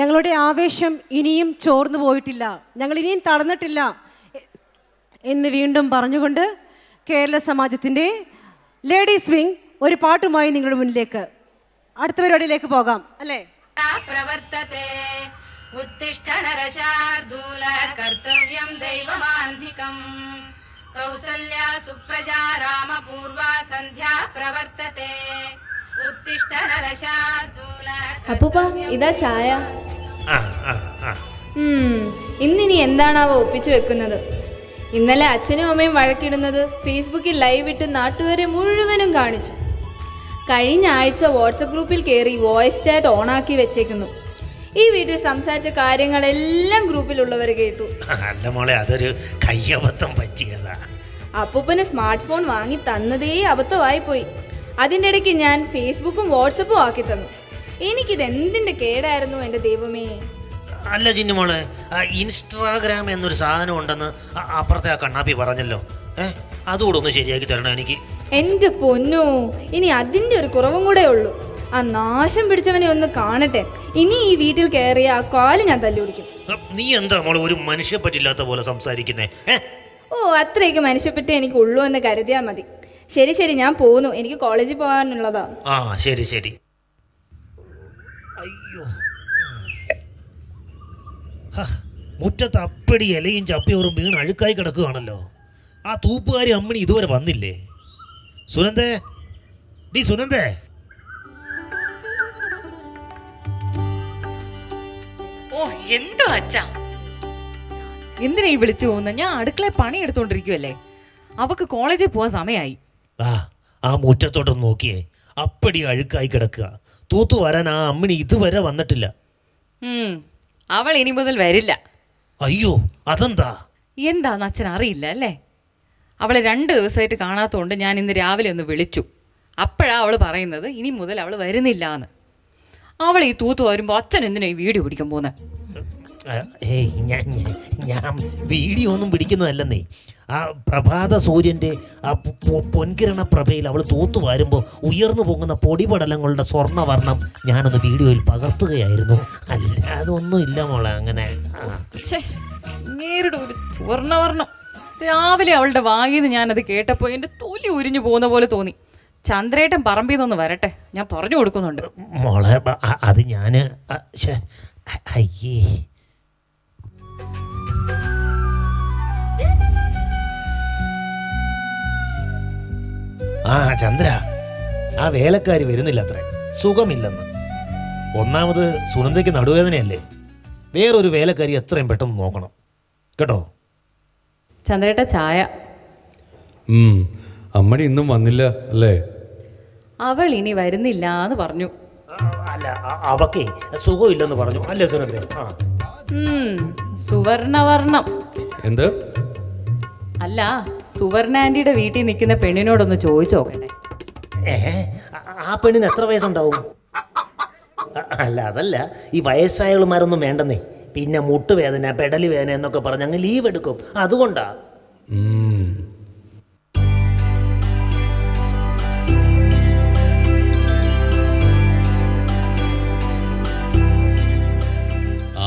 ഞങ്ങളുടെ ആവേശം ഇനിയും ചോർന്നു പോയിട്ടില്ല, ഞങ്ങൾ ഇനിയും തളർന്നിട്ടില്ല എന്ന് വീണ്ടും പറഞ്ഞുകൊണ്ട് കേരള സമാജത്തിൻ്റെ ലേഡീസ് വിങ് ഒരു പാട്ടുമായി നിങ്ങളുടെ മുന്നിലേക്ക് അടുത്ത പരിപാടിയിലേക്ക് പോകാം അല്ലേ? പ്രവർത്തത്തെ ഉത്തിഷ്ഠ നരശാർദൂല കർത്തവ്യം ദൈവമാന്തികം കൗസല്യ സുപ്രജാ രാമപൂർവ സന്ധ്യാ പ്രവർത്തത്തെ ഉത്തിഷ്ഠ നരശാർദൂല. അപ്പൂപ്പ ഇതാ ചായ. ഇന്നിനി എന്താണാവോ ഒപ്പിച്ചു വെക്കുന്നത്? ഇന്നലെ അച്ഛനും അമ്മയും വഴക്കിടുന്നത് ഫേസ്ബുക്കിൽ ലൈവ് ഇട്ട് നാട്ടുകാരെ മുഴുവനും കാണിച്ചു. കഴിഞ്ഞ ആഴ്ച വാട്സപ്പ് ഗ്രൂപ്പിൽ കയറി വോയിസ് ചാറ്റ് ഓണാക്കി വെച്ചേക്കുന്നു. ഈ വീട്ടിൽ സംസാരിച്ച കാര്യങ്ങളെല്ലാം ഗ്രൂപ്പിലുള്ളവർ കേട്ടു. അല്ല മോളെ, അതൊരു കയ്യബദ്ധം പറ്റിയതാ. അപ്പൂപ്പന് സ്മാർട്ട് ഫോൺ വാങ്ങി തന്നതേ അബദ്ധമായി പോയി. അതിൻ്റെ ഇടയ്ക്ക് ഞാൻ ഫേസ്ബുക്കും വാട്സപ്പും ആക്കി തന്നു. എനിക്കിത് എന്തിൻ്റെ കേടായിരുന്നു എൻ്റെ ദൈവമേ. അല്ല ജിന്നുമോളെ, ഇൻസ്റ്റാഗ്രാം എന്നൊരു സാധനം ഉണ്ടെന്ന് അപ്പുറത്തെ ആ കണ്ണാപ്പി പറഞ്ഞല്ലോ. അതുകൂടെ ഒന്ന് ശരിയാക്കി തരണം എനിക്ക്. എൻ്റെ പൊന്നോ, ഇനി അതിൻ്റെ ഒരു കുറവും കൂടെ ഉള്ളൂ. ആ നാശം പിടിച്ചവനെ ഒന്ന് കാണട്ടെ. ഇനി ഈ വീട്ടിൽ കയറിയ ആ കാല് ഞാൻ തല്ലുപിടിക്കും. നീ എന്താ മോളെ ഒരു മനുഷ്യ പറ്റില്ലാത്ത പോലെ സംസാരിക്കുന്നേ? ഓ, അത്രയ്ക്ക് മനുഷ്യപ്പെട്ട് എനിക്ക് ഉള്ളൂ എന്ന് കരുതിയാൽ മതി. ശരി ശരി, ഞാൻ പോകുന്നു. എനിക്ക് കോളേജിൽ പോകാനുള്ളതാ. ആ ശരി ശരി. അയ്യോ, മുറ്റത്ത് അപ്പടി ഇലയും ചപ്പിയോറും വീണ് അഴുക്കായി കിടക്കുകയാണല്ലോ. ആ തൂപ്പുകാരി അമ്മണി ഇതുവരെ വന്നില്ലേ? സുനന്ദേ, ഡി സുനന്ദേ. ഓ, എന്തോ അച്ഛാ, എന്തിനാ ഈ വിളിച്ചു പോകുന്നത്? ഞാൻ അടുക്കളയിൽ പണി എടുത്തോണ്ടിരിക്കുവല്ലേ. അവക്ക് കോളേജിൽ പോവാൻ സമയമായി. ആ മുറ്റത്തോട്ടൊന്ന് നോക്കിയേ, അപ്പടി അഴുക്കായി കിടക്കുക. തൂത്തു വരാൻ ആ അമ്മിണി ഇതുവരെ വന്നിട്ടില്ല. അവൾ ഇനി മുതൽ വരില്ല. അയ്യോ, അതെന്താ? എന്താന്ന് അച്ഛൻ അറിയില്ല അല്ലേ? അവളെ 2 ദിവസമായിട്ട് കാണാത്തതുകൊണ്ട് ഞാൻ ഇന്ന് രാവിലെ ഒന്ന് വിളിച്ചു. അപ്പോഴാ അവൾ പറയുന്നത് ഇനി മുതൽ അവൾ വരുന്നില്ല എന്ന്. അവൾ ഈ തൂത്ത് വരുമ്പോൾ അച്ഛൻ എന്തിനാ ഈ വീഡിയോ പിടിക്കാൻ പോകുന്നത്? ഞാൻ വീഡിയോ ഒന്നും പിടിക്കുന്നതല്ലെന്നേ. ആ പ്രഭാത സൂര്യൻ്റെ ആ പൊൻകിരണ പ്രഭയിൽ അവൾ തൂത്തു വരുമ്പോൾ ഉയർന്നു പോകുന്ന പൊടിപടലങ്ങളുടെ സ്വർണ്ണവർണ്ണം ഞാനൊന്ന് വീഡിയോയിൽ പകർത്തുകയായിരുന്നു. അല്ലാതെ ഒന്നും ഇല്ല മോളെ. അങ്ങനെ നേരിടും ഒരു സുവർണവർണ്ണം. രാവിലെ അവളുടെ വായിന്ന് ഞാനത് കേട്ടപ്പോൾ എൻ്റെ തൊലി ഉരിഞ്ഞു പോകുന്ന പോലെ തോന്നി. ചന്ദ്രേട്ടൻ പറമ്പിൽ നിന്നൊന്ന് വരട്ടെ, ഞാൻ പറഞ്ഞു കൊടുക്കുന്നുണ്ട്. മോളെ, അത് ഞാൻ അയ്യേ. ചന്ദ്ര, ആ വേലക്കാരി വരുന്നില്ല അത്രേ. സുഖമില്ലെന്ന്. ഒന്നാമത് സുനന്ദയ്ക്ക് നടുവേദനയല്ലേ. വേറൊരു വേലക്കാരി എത്രയും പെട്ടെന്ന് നോക്കണം കേട്ടോ. ചന്ദ്രേട്ട ചായ. അമ്മടി ഇന്നും വന്നില്ല അല്ലേ? അവൾ ഇനി വരുന്നില്ല എന്ന് പറഞ്ഞു. അല്ല, അവക്കേ സുഖമില്ലെന്ന് പറഞ്ഞു അല്ലേ സുനന്ദ? സുവർണവർണ്ണം. എന്ത്? അല്ല, സുവർണ ആന്റിയുടെ വീട്ടിൽ നിൽക്കുന്ന പെണ്ണിനോടൊന്ന് ചോദിച്ചു നോക്കട്ടെ. ആ പെണ്ണിന് എത്ര വയസ്സുണ്ടാവും? അല്ല, അതല്ല, ഈ വയസ്സായവളുമാരൊന്നും വേണ്ടെന്നേ. പിന്നെ മുട്ടുവേദന, പെടലി വേദന എന്നൊക്കെ പറഞ്ഞ് അങ്ങ് ലീവ് എടുക്കും. അതുകൊണ്ടാ.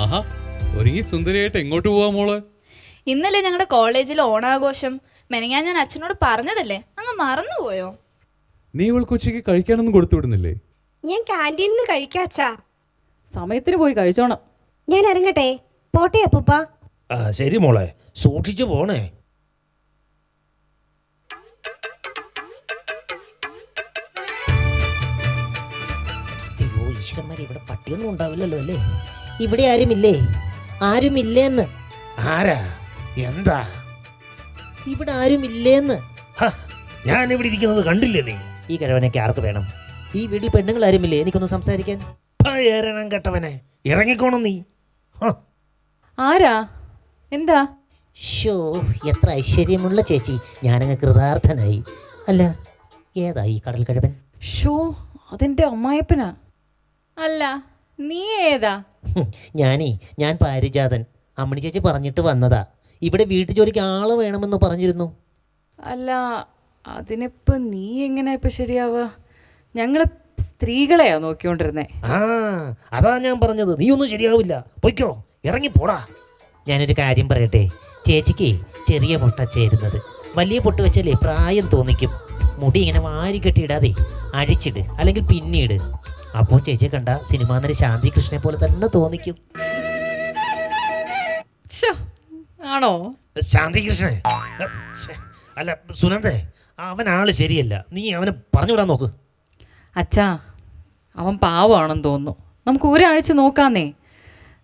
ആഹാ, ഒരുങ്ങി സുന്ദരിയായിട്ട് എങ്ങോട്ട് പോവാ മോള്? ഇന്നലെ ഞങ്ങളുടെ കോളേജിൽ ഓണാഘോഷം. മെനങ്ങാൻ ഞാൻ അച്ഛനോട് പറഞ്ഞതല്ലേ, അങ്ങ് മറന്നുപോയോ? നീ ഇവൾക്ക് ഉച്ചയ്ക്ക് കഴിക്കാനൊന്നും കൊടുത്തു വിടുന്നില്ലേ? ഞാൻ ക്യാൻറ്റീനിൽ നിന്ന് കഴിക്കാച്ചാ. സമയത്തിന് പോയി കഴിച്ചോണം. ഞാൻ ഇറങ്ങട്ടെ. പോട്ടെ അപ്പൂപ്പ. ശരി മോളെ, സൂക്ഷിച്ചു പോണേ. അയ്യോ ഈശ്വരന്മാരെ, ഇവിടെ പട്ടിയൊന്നും ഉണ്ടാവില്ലല്ലോ അല്ലേ? ഇവിടെ ആരുമില്ലേ? ആരുമില്ലേന്ന്. ആരാ? എന്താ? ഇവിടെ ആരുമില്ലേന്ന്. ഞാൻ ഇവിടെ ഇരിക്കുന്നത് കണ്ടില്ലേ നീ? ഈ കിഴവനൊക്കെ ആർക്ക് വേണം? ഈ വീട്ടിൽ പെണ്ണുങ്ങൾ ആരുമില്ലേ എനിക്കൊന്ന് സംസാരിക്കാൻ? ഏരണം കെട്ടവനെ, ഇറങ്ങിക്കോണം നീ. ആരാ? എന്താ? ഷോ, എത്ര ഐശ്വര്യമുള്ള ചേച്ചി. ഞാനങ്ങ് കൃതാർത്ഥനായി. അല്ല, ഏതാ ഈ കടൽ കിഴവൻ? ഷോ, അതെന്റെ അമ്മായപ്പനാ. അല്ല, നീ ഏതാ? ഞാൻ പാരിജാതൻ. അമ്മണി ചേച്ചി പറഞ്ഞിട്ട് വന്നതാ. ഇവിടെ വീട്ടു ജോലിക്ക് ആള് വേണമെന്ന് പറഞ്ഞിരുന്നു. അല്ല, അതിനിപ്പോ നീ എങ്ങനെ ഇപ്പൊ ശരിയാവുക? ഞങ്ങള് സ്ത്രീകളെയാ നോക്കിക്കൊണ്ടിരുന്നേ. ആ അതാ ഞാൻ പറഞ്ഞത്, നീ ഒന്നും ശരിയാവില്ല, പൊയ്ക്കോ, ഇറങ്ങി പോടാ. ഞാനൊരു കാര്യം പറയട്ടെ, ചേച്ചിക്ക് ചെറിയ പൊട്ട ചേരുന്നത്, വലിയ പൊട്ട് വെച്ചാലേ പ്രായം തോന്നിക്കും. മുടി ഇങ്ങനെ വാരി കെട്ടിയിടാതെ അഴിച്ചിട്, അല്ലെങ്കിൽ പിന്നീട്. അപ്പോൾ ചേച്ചിയെ കണ്ട സിനിമാ നടി ശാന്തി കൃഷ്ണനെ പോലെ തന്നെ തോന്നിക്കും. ശ്ശോ, ആണോ? ശാന്തി കൃഷ്ണൻ അല്ല സുനന്ദേ, അവൻ ആള് ശരിയല്ല, നീ അവനെ പറഞ്ഞുവിടാൻ നോക്ക്. അച്ഛാ, അവൻ പാവമാണെന്ന് തോന്നുന്നു. നമുക്ക് ഒരാഴ്ച നോക്കാന്നേ,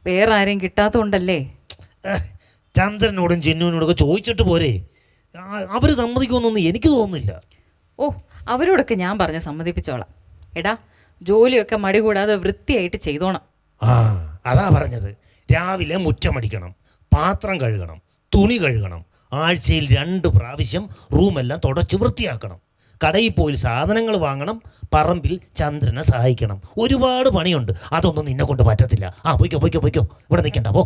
വേറെ ആരെയും കിട്ടാത്തതുകൊണ്ടല്ലേ. ചന്ദ്രനോടും ചിന്നുവിനോടൊക്കെ ചോദിച്ചിട്ട് പോരെ, അവർ സമ്മതിക്കുമെന്നൊന്നും എനിക്ക് തോന്നുന്നില്ല. ഓ, അവരോടൊക്കെ ഞാൻ പറഞ്ഞ് സമ്മതിപ്പിച്ചോളാം. എടാ, ജോലിയൊക്കെ മടി കൂടാതെ വൃത്തിയായിട്ട് ചെയ്തോണം. ആ അതാ പറഞ്ഞത്, രാവിലെ മുറ്റമടിക്കണം, പാത്രം കഴുകണം, തുണി കഴുകണം, ആഴ്ചയിൽ 2 പ്രാവശ്യം റൂമെല്ലാം തുടച്ച് വൃത്തിയാക്കണം, കടയിൽ പോയി സാധനങ്ങൾ വാങ്ങണം, പറമ്പിൽ ചന്ദ്രനെ സഹായിക്കണം. ഒരുപാട് പണിയുണ്ട്, അതൊന്നും നിന്നെ കൊണ്ട് പറ്റത്തില്ല. ആ പൊയ്ക്കോ പൊയ്ക്കോ പൊയ്ക്കോ, ഇവിടെ നിൽക്കണ്ട പോ.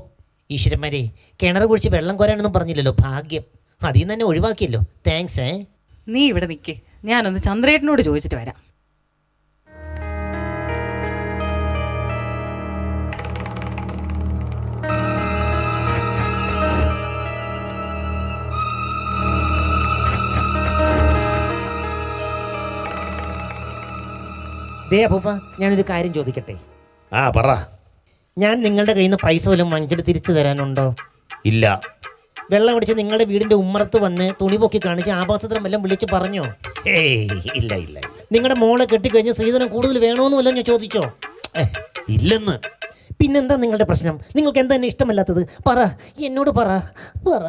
ഈശ്വരന്മാരെ, കിണർ കുഴിച്ച് വെള്ളം കോരാനൊന്നും പറഞ്ഞില്ലല്ലോ, ഭാഗ്യം. അതിൽ നിന്ന് തന്നെ ഒഴിവാക്കിയല്ലോ, താങ്ക്സ്. നീ ഇവിടെ നിൽക്കേ, ഞാനൊന്ന് ചന്ദ്രേട്ടനോട് ചോദിച്ചിട്ട് വരാം. ദേ അപ്പൂപ്പ, ഞാനൊരു കാര്യം ചോദിക്കട്ടെ? ആ പറ. ഞാൻ നിങ്ങളുടെ കയ്യിൽ നിന്ന് പൈസ വല്ലതും വാങ്ങിച്ചിട്ട് തിരിച്ചു തരാനുണ്ടോ? ഇല്ല. വെള്ളം അടിച്ച് നിങ്ങളുടെ വീടിൻ്റെ ഉമ്മറത്ത് വന്ന് തുണി പൊക്കി കാണിച്ച് ആഭാസത്തിനും എല്ലാം വിളിച്ച് പറഞ്ഞോ? ഏയ് ഇല്ല ഇല്ല. നിങ്ങളുടെ മോളെ കെട്ടിക്കഴിഞ്ഞ് സ്ത്രീധനം കൂടുതൽ വേണമെന്ന് വല്ലതും ഞാൻ ചോദിച്ചോ? ഇല്ലെന്ന്. പിന്നെന്താ നിങ്ങളുടെ പ്രശ്നം? നിങ്ങൾക്ക് എന്താ എന്നെ ഇഷ്ടമല്ലാത്തത്? പറ, എന്നോട് പറ പറ.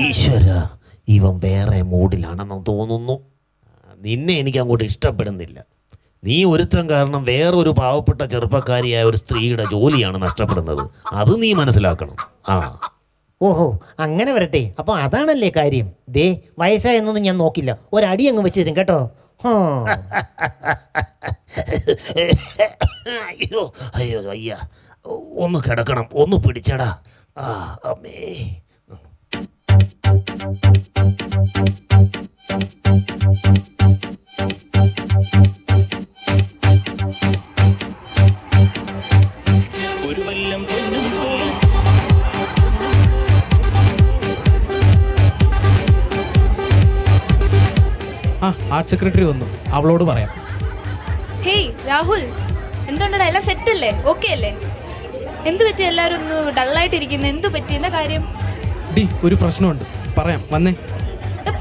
ഈശ്വര, ഇവൻ വേറെ മൂഡിലാണെന്ന് തോന്നുന്നു. നിന്നെ എനിക്ക് അങ്ങോട്ട് ഇഷ്ടപ്പെടുന്നില്ല. നീ ഒരുത്തം കാരണം വേറൊരു പാവപ്പെട്ട ചെറുപ്പക്കാരിയായ ഒരു സ്ത്രീയുടെ ജോലിയാണ് നഷ്ടപ്പെടുന്നത്. അത് നീ മനസ്സിലാക്കണം. ആ ഓഹോ, അങ്ങനെ വരട്ടെ. അപ്പോൾ അതാണല്ലേ കാര്യം. ദേ, വയസ്സായെന്നൊന്നും ഞാൻ നോക്കില്ല, ഒരടി അങ്ങ് വെച്ച് തരും കേട്ടോ. അയ്യോ അയ്യോ അയ്യ, ഒന്ന് കിടക്കണം, ഒന്ന് പിടിച്ചടാ. ആ അമ്മേ. ആർട്ട് സെക്രട്ടറി വന്നു, അവളോട് പറയാം. ഹേയ് രാഹുൽ, എന്തുകൊണ്ടാ? എല്ലാം സെറ്റ് അല്ലേ? ഓക്കെ അല്ലേ? എന്തു പറ്റി എല്ലാവരും ഒന്ന് ഡള്ളായിട്ടിരിക്കുന്നത്? എന്തു പറ്റി? എന്താ കാര്യം? ഡി, ഒരു പ്രശ്നമുണ്ട്, പറയാം, വന്നേ.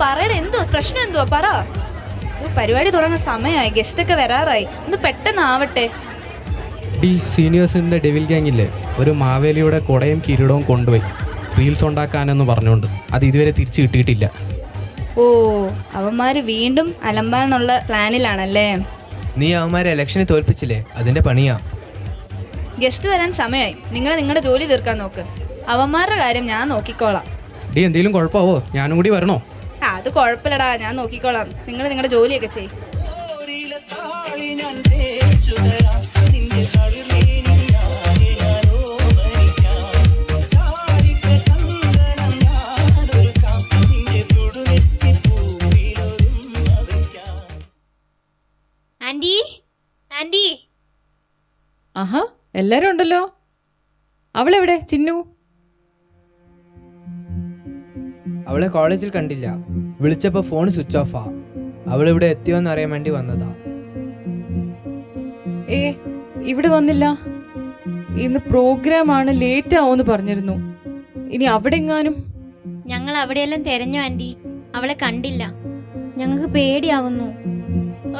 പറയട, എന്തോ പ്രശ്നം? എന്തുവാ പറ. ഇത് പരിപാടി തുടങ്ങുന്ന സമയമായി, ഗസ്റ്റ് ഒക്കെ വരാറായി, ഒന്ന് പെട്ടെന്ന് ആവട്ടെ. ഡി, സീനിയേഴ്സിൻ്റെ ഡെവിൽ ഗ്യാങ്ങില്ലേ, ഒരു മാവേലിയുടെ കുടയും കിരീടവും കൊണ്ടുപോയി റീൽസ് ഉണ്ടാക്കാനെന്ന് പറഞ്ഞുകൊണ്ട് അത് ഇതുവരെ തിരിച്ചു കിട്ടിയിട്ടില്ല. ഓ, അവന്മാര് വീണ്ടും അലമ്പാനുള്ള പ്ലാനിലാണല്ലേ? നീ അവന്മാരെ ഇലക്ഷനിൽ തോൽപ്പിച്ചില്ലേ, അതിന്റെ പണിയാ. ഗസ്റ്റ് വരാൻ സമയമായി, നിങ്ങളുടെ ജോലി തീർക്കാൻ നോക്ക്. അവന്മാരുടെ കാര്യം ഞാൻ നോക്കിക്കോളാം. ഡി, എന്തെങ്കിലും കുഴപ്പമാവോ? ഞാനും കൂടി വരണോ? അത് കുഴപ്പമില്ലടാ, ഞാൻ നോക്കിക്കോളാം. നിങ്ങളുടെ ജോലിയൊക്കെ ചെയ്യും. Anti, anti. ആഹാ, എല്ലാരും ഉണ്ടല്ലോ. അവളെവിടെ ചിന്നു? അവളെ കോളേജിൽ കണ്ടില്ല, വിളിച്ചപ്പോ ഫോൺ സ്വിച്ച് ഓഫാ. അവളിവിടെ എത്തിയോന്ന് അറിയാൻ വേണ്ടി വന്നതാ. ഏ, ഇവിടെ വന്നില്ല. ഇന്ന് പ്രോഗ്രാം ആണ്, ലേറ്റ് ആവുമെന്ന് പറഞ്ഞിരുന്നു. ഇനി അവിടെ എങ്ങാനും? ഞങ്ങൾ അവിടെയെല്ലാം തെരഞ്ഞു ആന്റി, അവളെ കണ്ടില്ല. ഞങ്ങൾക്ക് പേടിയാവുന്നു.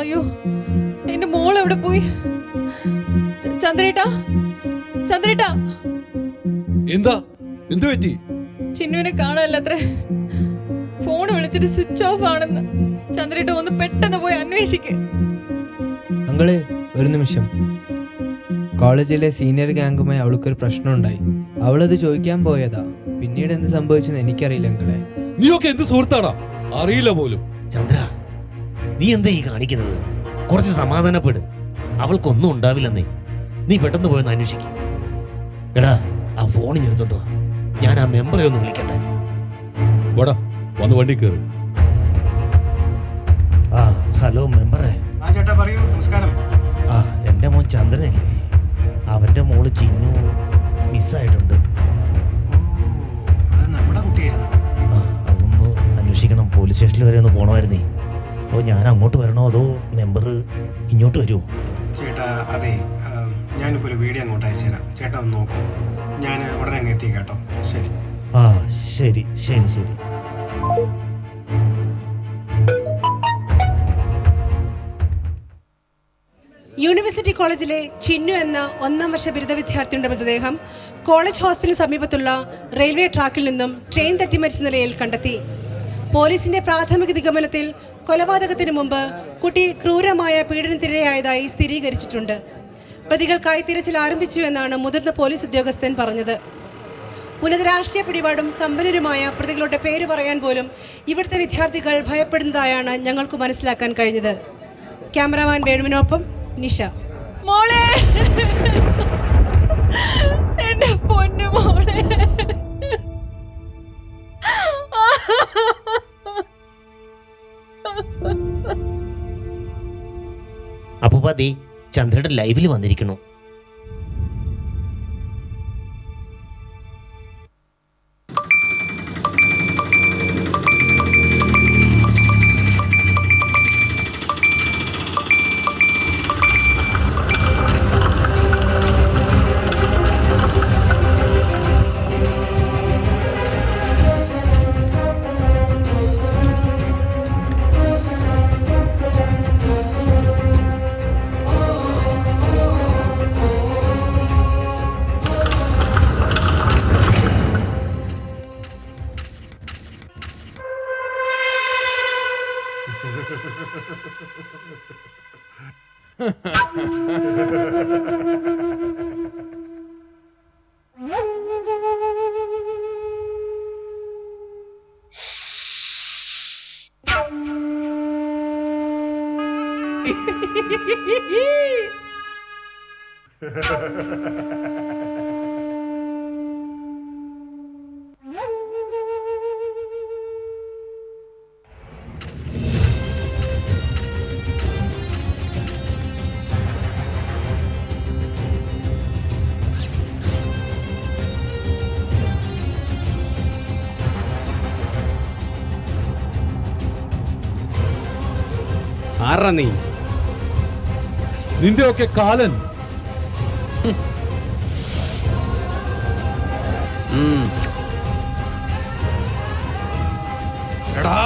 അയ്യോ, എന്റെ മോൾ എവിടെ പോയി? ചന്ദ്രേട്ടാ, ചന്ദ്രേട്ടാ. എന്താ, എന്തു പറ്റി? ചിന്നുവിനെ കാണാനല്ലേ, ഫോൺ വിളിച്ചിട്ട് സ്വിച്ച് ഓഫ് ആണെന്ന്. ചന്ദ്രേട്ട ഒന്ന് പെട്ടെന്ന് പോയി അന്വേഷിക്ക്. അങ്കിള്, ഒരു നിമിഷം. കോളേജിലെ സീനിയർ ഗാംഗുമായി അവൾക്കൊരു പ്രശ്നം ഉണ്ടായി. അവളത് ചോദിക്കാൻ പോയതാ. പിന്നീട് എന്ത് സംഭവിച്ചെന്ന് എനിക്കറിയില്ല അങ്കിളെ. നീയൊക്കെ എന്ത് സുഹൃത്താടാ, അറിയില്ല പോലും. ചന്ദ്ര, നീ എന്താ ഈ കാണിക്കുന്നത്? കുറച്ച് സമാധാനപ്പെട്, അവൾക്കൊന്നും ഉണ്ടാവില്ലെന്നേ. നീ പെട്ടെന്ന് പോയെന്ന് അന്വേഷിക്കും. എടാ, ആ ഫോണിൽ എടുത്തോണ്ടോ, ഞാൻ ആ മെമ്പറെ ഒന്ന് വിളിക്കട്ടെ. വാടാ, വന്ന് വണ്ടി കയറി. ആ ഹലോ മെമ്പറെ. ചേട്ടാ പറയൂ. നമസ്കാരം. ആ എൻ്റെ മോൻ ചന്ദ്രനല്ലേ, അവൻ്റെ മോള് ചിന്നു മിസ്സായിട്ടുണ്ട്. അത് നമ്മുടെ കുട്ടിയായിരുന്നു. ആ അതൊന്ന് അന്വേഷിക്കണം. പോലീസ് സ്റ്റേഷനിൽ വരെ ഒന്ന് പോകണമായിരുന്നേ. അപ്പോൾ ഞാൻ അങ്ങോട്ട് വരണോ അതോ മെമ്പർ ഇങ്ങോട്ട് വരുമോ? ചേട്ടാ അതെ, ഞാനിപ്പോൾ ഒരു വീഡിയോ അങ്ങോട്ട് അയച്ചു തരാം. ചേട്ടാ ഒന്ന് നോക്കൂ. ഞാൻ ഉടനെ അങ്ങ് എത്തി കേട്ടോ. ശരി. ആ ശരി ശരി ശരി. യൂണിവേഴ്സിറ്റി കോളേജിലെ ചിന്നു എന്ന 1ാം വർഷ ബിരുദ വിദ്യാർത്ഥിയുടെ മൃതദേഹം കോളേജ് ഹോസ്റ്റലിന് സമീപത്തുള്ള റെയിൽവേ ട്രാക്കിൽ നിന്നും ട്രെയിൻ തട്ടി മരിച്ച നിലയിൽ കണ്ടെത്തി. പോലീസിന്റെ പ്രാഥമിക നിഗമനത്തിൽ കൊലപാതകത്തിന് മുമ്പ് കുട്ടി ക്രൂരമായ പീഡനത്തിനിരയായതായി സ്ഥിരീകരിച്ചിട്ടുണ്ട്. പ്രതികൾക്കായി തിരച്ചിൽ ആരംഭിച്ചു എന്നാണ് മുതിർന്ന പോലീസ് ഉദ്യോഗസ്ഥൻ പറഞ്ഞത്. ഉന്നത രാഷ്ട്രീയ പിടിപാടും സമ്പന്നരുമായ പ്രതികളുടെ പേര് പറയാൻ പോലും ഇവിടുത്തെ വിദ്യാർത്ഥികൾ ഭയപ്പെടുന്നതായാണ് ഞങ്ങൾക്ക് മനസ്സിലാക്കാൻ കഴിഞ്ഞത്. ക്യാമറാമാൻ വേണുവിനൊപ്പം നിഷ. മോളെ, എന്റെ പൊന്നു മോളെ. അപ്പൂപ്പ ദേ ചന്ദ്രയുടെ ലൈവിൽ വന്നിരിക്കണു. ആരാ നീ? നിന്റെ ഒക്കെ കാലൻ. എടാ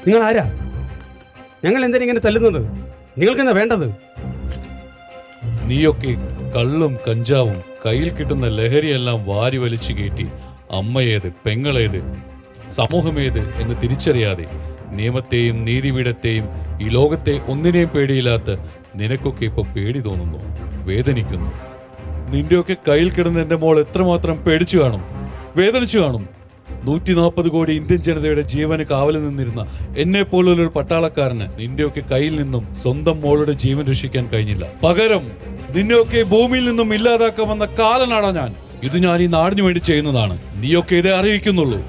നിങ്ങൾ ആരാ? ഞങ്ങൾ എന്തിനാ ഇങ്ങനെ തല്ലുന്നത്? നിങ്ങൾക്കെന്താ വേണ്ടത്? നീയൊക്കെ കള്ളും കഞ്ചാവും കയ്യിൽ കിട്ടുന്ന ലഹരിയെല്ലാം വാരി വലിച്ചു കയറ്റി അമ്മയേത് പെങ്ങളേത് സമൂഹമേത് എന്ന് തിരിച്ചറിയാതെ നിയമത്തെയും നീതിപീഠത്തെയും ഈ ലോകത്തെ ഒന്നിനെയും പേടിയില്ലാത്ത നിനക്കൊക്കെ ഇപ്പൊ പേടി തോന്നുന്നു, വേദനിക്കുന്നു. നിന്റെയൊക്കെ കയ്യിൽ കിടന്ന എൻ്റെ മോൾ എത്രമാത്രം പേടിച്ചു കാണും, വേദനിച്ചു കാണും. 140 കോടി ഇന്ത്യൻ ജനതയുടെ ജീവന് കാവലിൽ നിന്നിരുന്ന എന്നെ പോലുള്ളൊരു പട്ടാളക്കാരന് നിന്റെയൊക്കെ കയ്യിൽ നിന്നും സ്വന്തം മോളുടെ ജീവൻ രക്ഷിക്കാൻ കഴിഞ്ഞില്ല. പകരം നിന്നെയൊക്കെ ഭൂമിയിൽ നിന്നും ഇല്ലാതാക്കാമെന്ന കാലനാടാ ഞാൻ. ഇത് ഞാൻ ഈ നാടിനു വേണ്ടി ചെയ്യുന്നതാണ്. നീയൊക്കെ ഇതേ അറിയിക്കുന്നുള്ളൂ.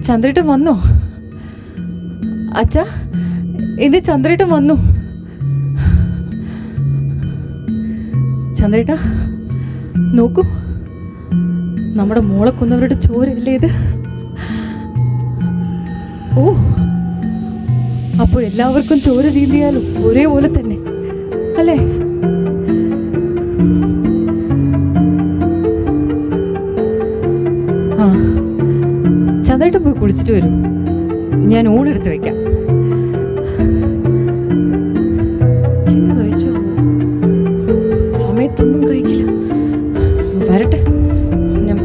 ചന്ദ്രേട്ടൻ വന്നോ? അച്ഛാ, എൻ്റെ ചന്ദ്രേട്ടൻ വന്നു. ചന്ദ്രേട്ടാ നോക്കൂ, നമ്മുടെ മോളെ കൊന്നവരുടെ ചോരയല്ലേ ഇത്? ഓ, അപ്പോൾ എല്ലാവർക്കും ചോര നീന്തിയാലും ഒരേപോലെ തന്നെ അല്ലേ? ആ, ചന്ദ്രേട്ടൻ പോയി കുളിച്ചിട്ട് വരും. ഞാൻ ഊണെടുത്ത് വെക്കാം. ചിന്ന കഴിച്ചോ? സമയത്തൊന്നും കഴിക്കില്ല. വരട്ടെ, ഞാൻ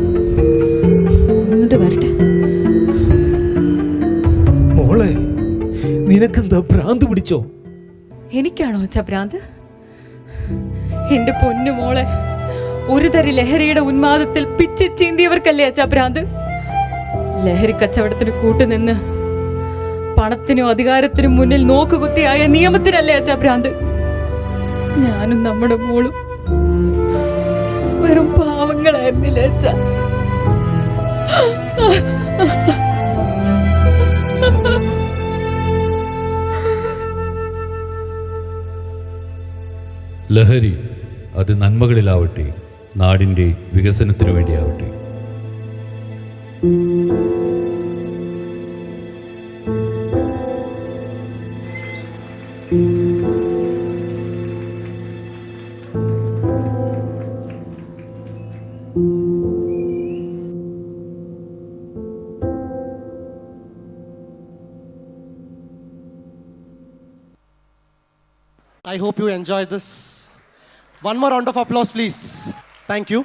ഇങ്ങോട്ട് വരട്ടെ. മോളെ, നിനക്കെന്താ ഭ്രാന്ത് പിടിച്ചോ? എനിക്കാണോ അച്ഛാ ഭ്രാന്ത്? എന്റെ പൊന്നു മോളെ ഒരു തരി ലഹരിയുടെ ഉന്മാദത്തിൽ പിച്ചി ചീന്തിയവർക്കല്ലേ അച്ഛാ ഭ്രാന്ത്? ലഹരി കച്ചവടത്തിന് കൂട്ടുനിന്ന് പണത്തിനും അധികാരത്തിനും മുന്നിൽ നോക്കുകുത്തിയായ നിയമത്തിനല്ലേ അച്ഛാ ഭ്രാന്ത്? ഞാനും നമ്മുടെ മോളും വെറും പാവങ്ങളായിരുന്നില്ലേ അച്ഛാ? ലഹരി അത് നന്മകളിലാവട്ടെ, നാടിൻ്റെ വികസനത്തിനു വേണ്ടിയാവട്ടെ. I hope you enjoyed this. One more round of applause, please. Thank you.